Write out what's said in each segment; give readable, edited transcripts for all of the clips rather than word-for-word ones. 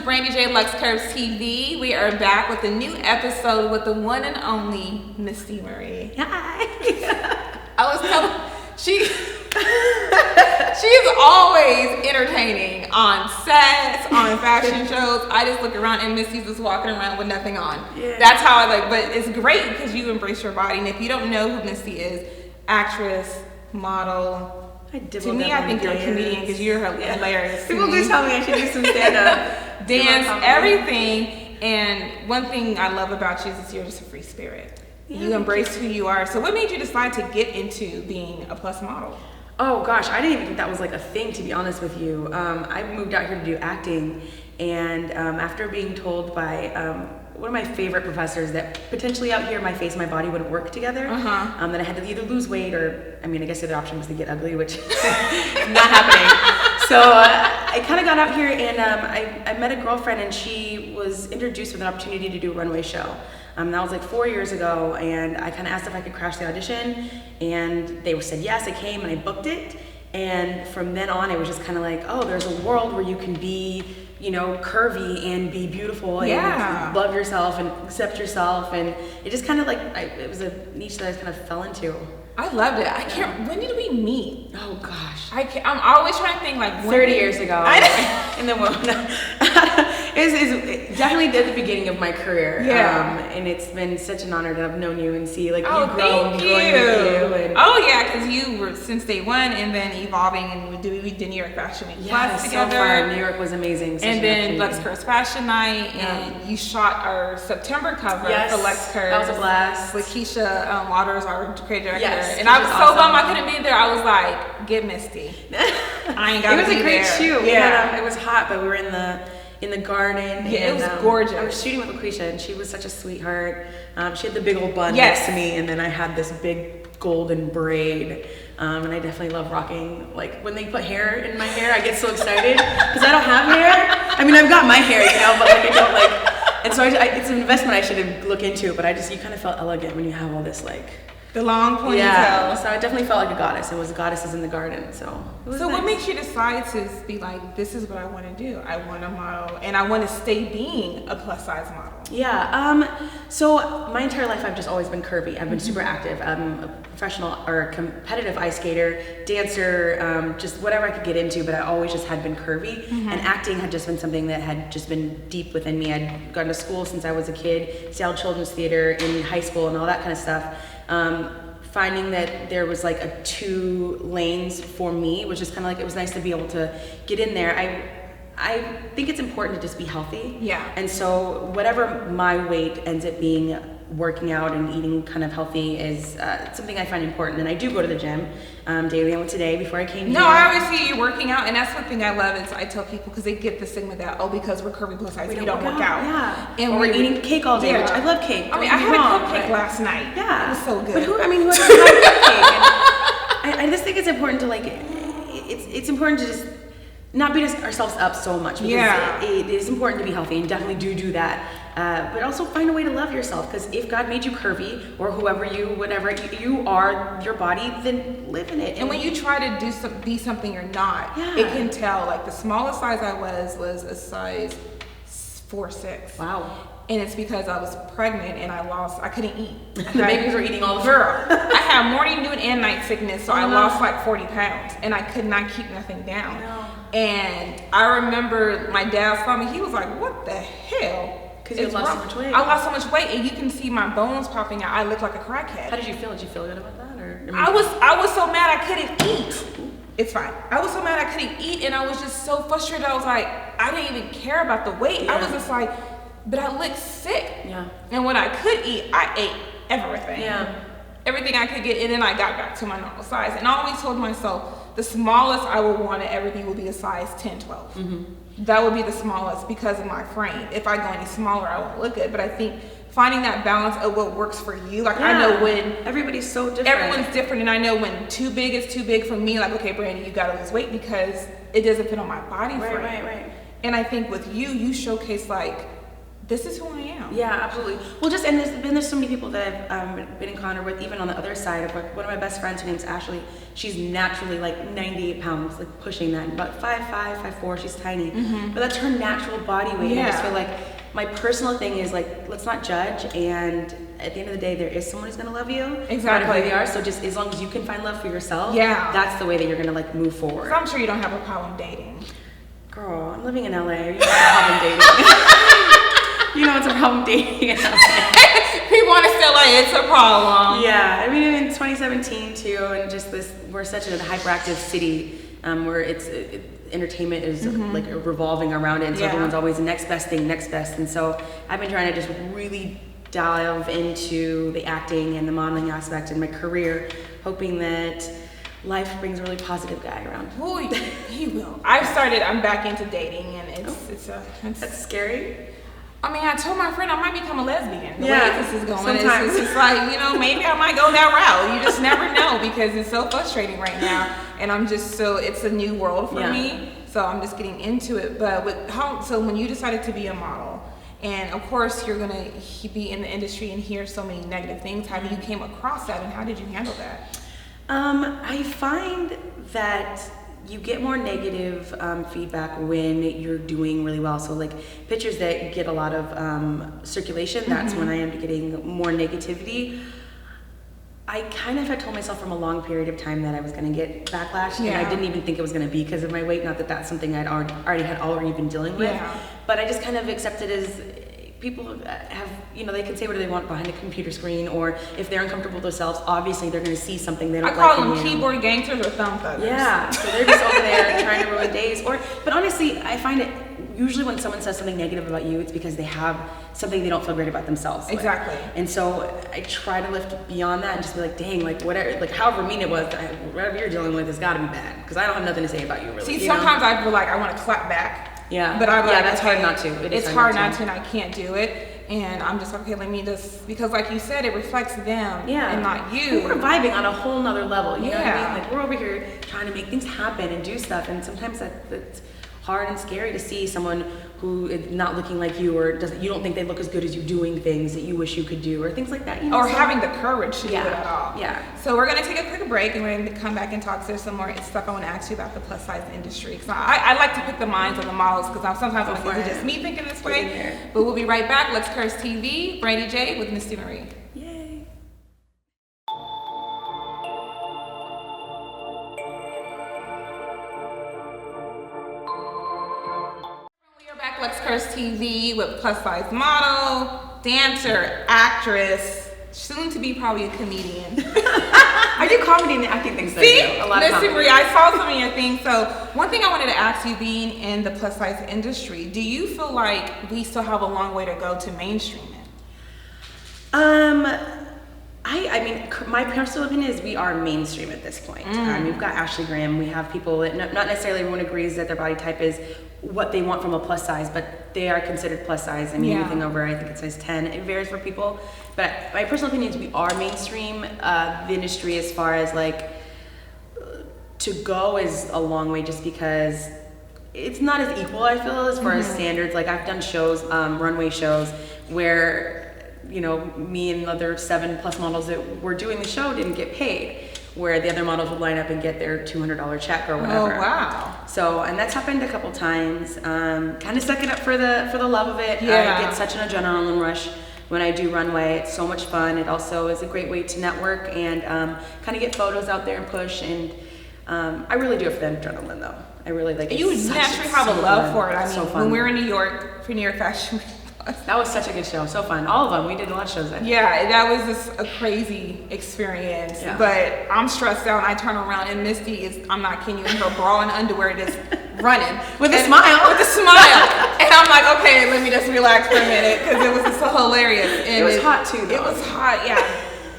Brandee J, Luxe Kurves TV. We are back with a new episode with the one and only Misty Marie. Hi. I was telling she's always entertaining on sets, on fashion shows. I just look around and Misty's just walking around with nothing on. Yeah. That's how I like. But it's great because you embrace your body. And if you don't know who Misty is, actress, model. To me, I think you're a comedian because you're hilarious. People do tell me I should do some stand-up. Dance, everything. And one thing I love about you is you're just a free spirit. Yeah, you embrace who you are. So what made you decide to get into being a plus model? Oh gosh, I didn't even think that was like a thing, to be honest with you. I moved out here to do acting, and after being told by one of my favorite professors that potentially out here my face and my body wouldn't work together, that I had to either lose weight or, I mean, I guess the other option was to get ugly, which not happening. So I kind of got out here and I met a girlfriend, and she was introduced with an opportunity to do a runway show. That was like 4 years ago, and I kind of asked if I could crash the audition, and they said yes. I came and I booked it, and from then on it was just kind of like, oh, there's a world where you can be, you know, curvy and be beautiful and love yourself and accept yourself, and it just kind of like it was a niche that I kind of fell into. I loved it. I can't. When did we meet? Oh gosh, I'm always trying to think like 30 years ago. In the womb. It's definitely at the beginning of my career. And it's been such an honor to have known you and see like you grow and growing with you. Because you were since day one, and then evolving, and we did New York Fashion Week Plus together. So fun. New York was amazing. And then Luxe Kurves Fashion Night, and you shot our September cover for Luxe Kurves. That was a blast. With Keisha Waters, our creative director. Yes, and I was so bummed I couldn't be there. I was like, get Misty. I ain't got to be there. It was a great shoot. It was hot, but we were in the garden. Yeah, it was gorgeous. I was shooting with Lucretia, and she was such a sweetheart. She had the big old bun next to me, and then I had this big golden braid. And I definitely love rocking, like when they put hair in my hair, I get so excited because I don't have hair. I mean, I've got my hair, you know, but like I don't like. And so it's an investment I should look into. But you kind of felt elegant when you have all this like. The long ponytail. Yeah, so I definitely felt like a goddess. It was goddesses in the garden, so it was nice. What makes you decide to be like, this is what I want to do? I want to model, and I want to stay being a plus size model. So my entire life I've just always been curvy. I've been super active. I'm a professional or competitive ice skater, dancer, just whatever I could get into, but I always just had been curvy. And acting had just been something that had just been deep within me. I'd gone to school since I was a kid, stayed children's theater in high school and all that kind of stuff. Finding that there was like two lanes for me, which is kind of like, it was nice to be able to get in there. I think it's important to just be healthy. Yeah. And so whatever my weight ends up being, working out and eating kind of healthy is something I find important. And I do go to the gym daily. I went today before I came here. No, I always see you working out, and that's one thing I love is I tell people, because they get the stigma that, because we're curvy plus size, we don't work out. Yeah. And we're eating cake all day, which I love cake. I mean, I had a cupcake last night. Yeah. It was so good. But who doesn't have cupcake? And I just think it's important to like, it's important to just not beat ourselves up so much, because it is important to be healthy, and definitely do that. But also find a way to love yourself, because if God made you curvy, or whatever you are, your body, then live in it. And when you try to be something you're not, it can tell. Like the smallest size I was a size 4'6". Wow. And it's because I was pregnant and I couldn't eat. The babies were eating all the food. Girl, I had morning, noon, and night sickness, so I lost like 40 pounds, and I could not keep nothing down. And I remember my dad saw me, he was like, what the hell? Because you lost so much weight. I lost so much weight, and you can see my bones popping out. I look like a crackhead. How did you feel? Did you feel good about that? I was so mad I couldn't eat. It's fine. I was so mad I couldn't eat, and I was just so frustrated. I was like, I didn't even care about the weight. I was just like, but I looked sick. Yeah. And when I could eat, I ate everything. Yeah. Everything I could get, and then I got back to my normal size. And I always told myself, the smallest I would want at everything would be a size 10, 12. That would be the smallest because of my frame. If I go any smaller, I won't look good. But I think finding that balance of what works for you. Like I know when everybody's so different. Everyone's different, and I know when too big is too big for me. Like, okay, Brandee, you gotta lose weight because it doesn't fit on my body frame. Right. And I think with you showcase like this is who I am. Yeah, absolutely. Well, just, and there's so many people that I've been in contact with, even on the other side of like, one of my best friends, her name's Ashley. She's naturally like 98 pounds, like pushing that, about 5'5", 5'4", she's tiny. But that's her natural body weight. And I just feel like my personal thing is like, let's not judge, and at the end of the day, there is someone who's gonna love you. Exactly. No matter who they are. So just as long as you can find love for yourself, that's the way that you're gonna like move forward. So I'm sure you don't have a problem dating. Girl, I'm living in LA. You don't have a problem dating. You know it's a problem dating in LA. People want to feel like it's a problem. Yeah, I mean in 2017 too, and just this, we're such a hyperactive city where entertainment is like revolving around it, and so everyone's always the next best thing, next best. And so I've been trying to just really dive into the acting and the modeling aspect in my career, hoping that life brings a really positive guy around. Oh, he will. I'm back into dating, and it's that's scary. I mean, I told my friend I might become a lesbian. The way this is going, sometimes it's like, you know, maybe I might go that route. You just never know, because it's so frustrating right now, and I'm just it's a new world for me. So I'm just getting into it. But so when you decided to be a model, and of course you're gonna be in the industry and hear so many negative things, how you came across that, and how did you handle that? I find that you get more negative feedback when you're doing really well. So like pictures that get a lot of circulation, that's when I am getting more negativity. I kind of had told myself from a long period of time that I was going to get backlash, and I didn't even think it was going to be because of my weight. Not that that's something I'd already been dealing with, but I just kind of accepted as people have, you know, they can say whatever they want behind a computer screen, or if they're uncomfortable with themselves, obviously they're going to see something they don't like. I call them keyboard gangsters or thumb thuggers. Yeah, so they're just over there trying to ruin days. But honestly, I find it usually when someone says something negative about you, it's because they have something they don't feel great about themselves. Exactly. And so I try to lift beyond that and just be like, dang, like whatever, like however mean it was, whatever you're dealing with, it's got to be bad, because I don't have nothing to say about you, really. See, sometimes I feel like I want to clap back. Yeah. But I'm like, that's hard not to. It's hard not to, and I can't do it. And I'm just like, okay, let me just, because like you said, it reflects them and not you. We're vibing on a whole nother level, you know what I mean? Like we're over here trying to make things happen and do stuff, and sometimes that's hard and scary to see someone who is not looking like you, or you don't think they look as good as you doing things that you wish you could do, or things like that. You know, or having the courage to do it at all. Yeah. So we're gonna take a quick break, and we're gonna come back and talk. There's some more stuff I want to ask you about the plus size industry. Because I like to pick the minds of the models, because sometimes I'm like, is it just me thinking this way? But we'll be right back. Luxe Kurves TV, Brandee J with Misty Marie. Yay. Luxe Kurves TV with plus size model, dancer, actress, soon to be probably a comedian. I do comedy and acting things. See, a lot of Misty Marie, I saw some of your things. So one thing I wanted to ask you, being in the plus size industry, do you feel like we still have a long way to go to mainstream it? I mean, my personal opinion is we are mainstream at this point. We've got Ashley Graham. We have people that not necessarily everyone agrees that their body type is what they want from a plus size, but they are considered plus size. I mean, anything over, I think it's size 10. It varies for people. But my personal opinion is we are mainstream. The industry, as far as like to go, is a long way, just because it's not as equal, I feel, as far as standards. Like I've done shows, runway shows, where you know, me and the other 7+ models that were doing the show didn't get paid, where the other models would line up and get their $200 check or whatever. Oh wow! So, and that's happened a couple times. Kind of suck it up for the love of it. Yeah. I get such an adrenaline rush when I do runway. It's so much fun. It also is a great way to network and kind of get photos out there and push. And I really do it for the adrenaline, though. I really like it. You naturally have a love for it. I mean, so fun. when we were in New York for New York Fashion Week. That was such a good show, so fun. All of them, we did a lot of shows then. Yeah, that was just a crazy experience. Yeah. But I'm stressed out, and I turn around, and Misty is, I'm not kidding you, in her bra and underwear just running. With a smile. With a smile. And I'm like, okay, let me just relax for a minute, because it was just so hilarious. And it was hot too, though. It was hot, yeah.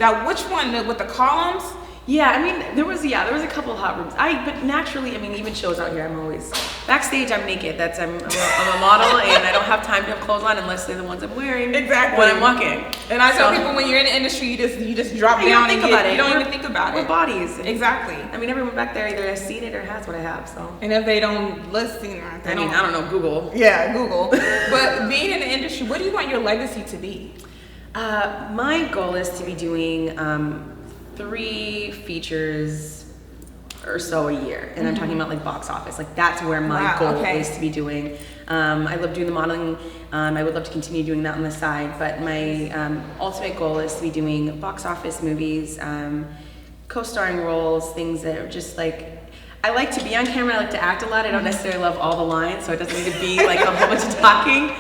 Now, which one, with the columns? Yeah, I mean, there was a couple of hot rooms. But naturally, I mean, even shows out here, I'm always backstage. I'm naked. I'm a model, and I don't have time to have clothes on unless they're the ones I'm wearing. Exactly. When I'm walking. And I tell people, when you're in the industry, you just drop down and you don't even think about it. We're bodies. Exactly. I mean, everyone back there either has seen it or has what I have. So. And if they don't listen, I don't know, Google. Yeah, Google. But being in the industry, what do you want your legacy to be? My goal is to be doing 3 features or so a year, and I'm talking about like box office. Like that's where my goal is to be doing. I love doing the modeling. I would love to continue doing that on the side, but my ultimate goal is to be doing box office movies, co-starring roles, things that are just like. I like to be on camera. I like to act a lot. I don't necessarily love all the lines, so it doesn't need to be like a whole bunch of talking.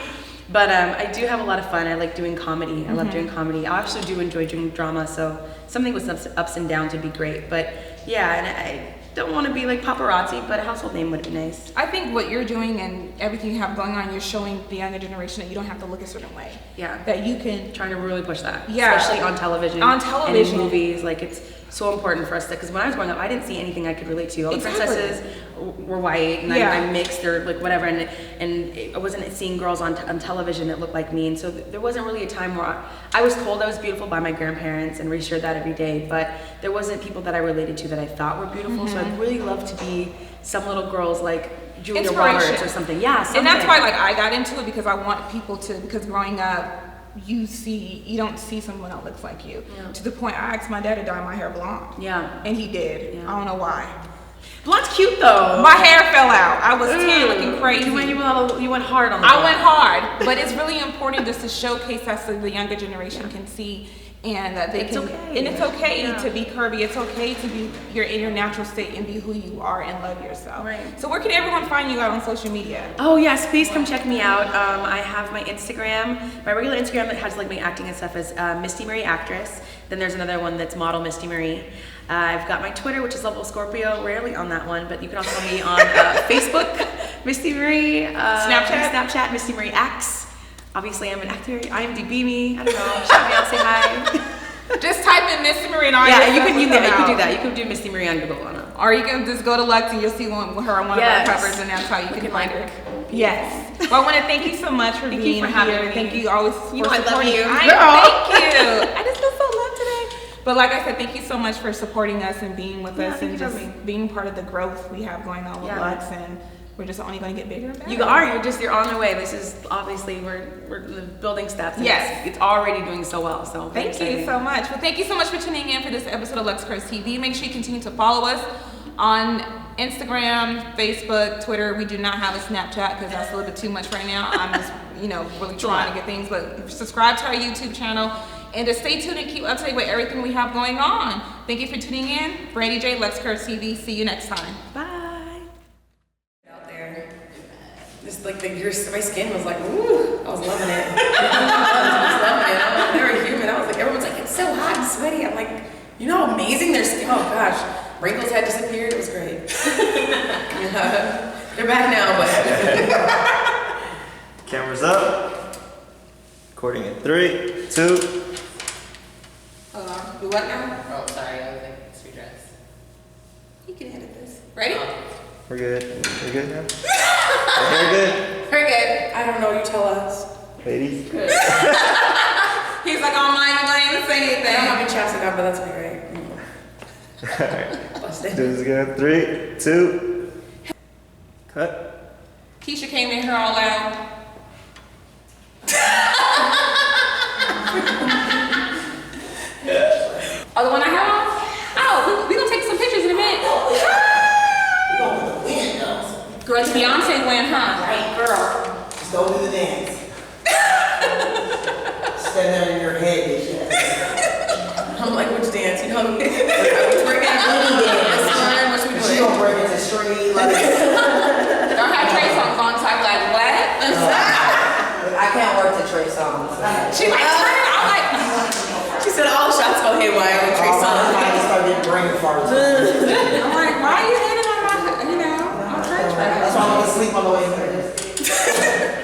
But I do have a lot of fun. I like doing comedy. I love doing comedy. I also do enjoy doing drama, so something with ups and downs would be great. But yeah, and I don't want to be like paparazzi, but a household name would be nice. I think what you're doing and everything you have going on, you're showing the younger generation that you don't have to look a certain way. Yeah. That you can. Trying to really push that. Yeah. Especially on television. On television. And in movies. Like it's so important for us to, because when I was growing up, I didn't see anything I could relate to. All the princesses were white, and I'm mixed or like whatever, and I wasn't seeing girls on television that looked like me, and so there wasn't really a time where I was told I was beautiful by my grandparents and reassured that every day, but there wasn't people that I related to that I thought were beautiful. So I'd really love to be some little girls like Julia Roberts or something. Yeah, something. And that's why like I got into it, because I want people to, because growing up, you don't see someone that looks like you. Yeah. To the point I asked my dad to dye my hair blonde. Yeah. And he did. Yeah. I don't know why. Blonde's cute though. My hair fell out. I was tan looking crazy. You went hard on the I went hard. But it's really important just to showcase that so the younger generation can see, and that they can. Okay. And it's okay to be curvy. It's okay to be in your natural state and be who you are and love yourself. Right. So where can everyone find you out on social media? Oh yes, please come check me out. I have my Instagram, my regular Instagram that has like my acting and stuff is Misty Marie Actress. Then there's another one that's Model Misty Marie. I've got my Twitter, which is Level Scorpio. Rarely on that one, but you can also follow me on Facebook, Misty Marie. Snapchat, Misty Marie Acts. Obviously, I'm an actor. IMDb me. I don't know. Shout me out, say hi. Just type in Misty Marie and all you can do that. You can do Misty Marie on Google. Or you can just go to Luxe and you'll see her on one of our covers, and that's how you can find her. Yes. Well, I want to thank you so much for being here. Thank you always for supporting. I love you. Thank you. I just feel so loved today. But like I said, thank you so much for supporting us and being with us and just being part of the growth we have going on with Luxe, and we're just only going to get bigger and better. You're on the way. This is obviously we're building steps. Yes. It's already doing so well. So thank you so much. Well, thank you so much for tuning in for this episode of Luxe Kurves TV. Make sure you continue to follow us on Instagram, Facebook, Twitter. We do not have a Snapchat because that's a little bit too much right now. I'm just, really trying to get things. But subscribe to our YouTube channel and just stay tuned and keep up to date with everything we have going on. Thank you for tuning in. Brandee J, Luxe Kurves TV. See you next time. Bye. Out there, just like my skin was like, ooh, I was loving it. I was loving it. I'm like, they're human. I was like, everyone's like, it's so hot and sweaty. I'm like, how amazing their skin. Oh gosh. Wrinkles had disappeared. It was great. They're back now, but. Cameras up. Recording in 3, 2. Do what now? Oh, sorry. I was like, it's your dress. You can edit this. Ready? We're good. We're good now? We're good? We're good. I don't know. You tell us. Ladies? He's like, oh my, you don't even say anything. I don't have any chapstick on, but that's okay, right? Alright. Do this again. 3, 2. Cut. Keisha came in here all loud. Oh, the one I have on? Oh, we're gonna take some pictures in a minute. We're going to the windows. Girl, it's Beyonce win, huh? Right, girl. Just go do the dance. Stand there in your head, bitch. I'm like, which dance? We're gonna dance. She gonna break into street. Don't have Trey songs on, so I'm like, what? I can't work to Trey songs. She like, I'm like, She said all shots go haywire with Trey Songz. I just started brain farts. I'm like, why are you hating on my, on Trey? That's why I'm gonna sleep on the way there.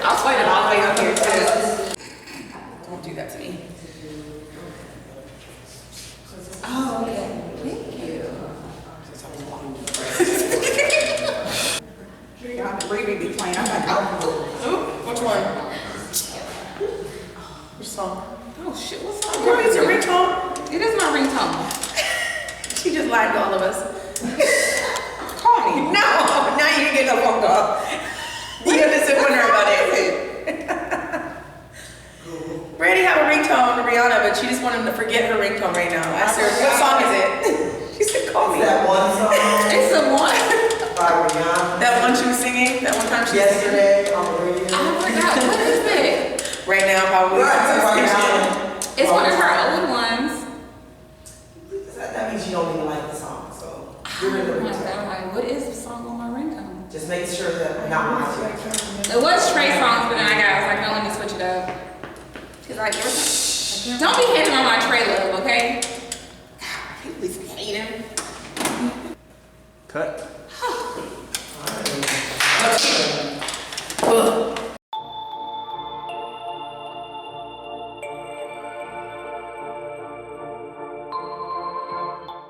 I'll fight it all the way up here too. Don't do that to me. Oh, okay. lied to all of us. Call me. No, now you didn't get no phone call. You have to sit with her about it. Brandee have a ringtone to Rihanna, but she just wanted to forget her ringtone right now. I asked her, what song is it? She said, call me. That one song It's the one. by Rihanna. That one she was singing, that one time she was singing. Yesterday on the radio. I forgot. What is it? Right now, probably. Right now. It's one of her old ones. That means you don't even like the song, so. Give it a Oh my ringtone. God. What is the song on my ringtone? Just make sure that not my tune. It was Trey songs, but then I was like, no, let me switch it up. Cause like, don't be hating on my Trey love, okay? God, I hate him. Cut. Alright.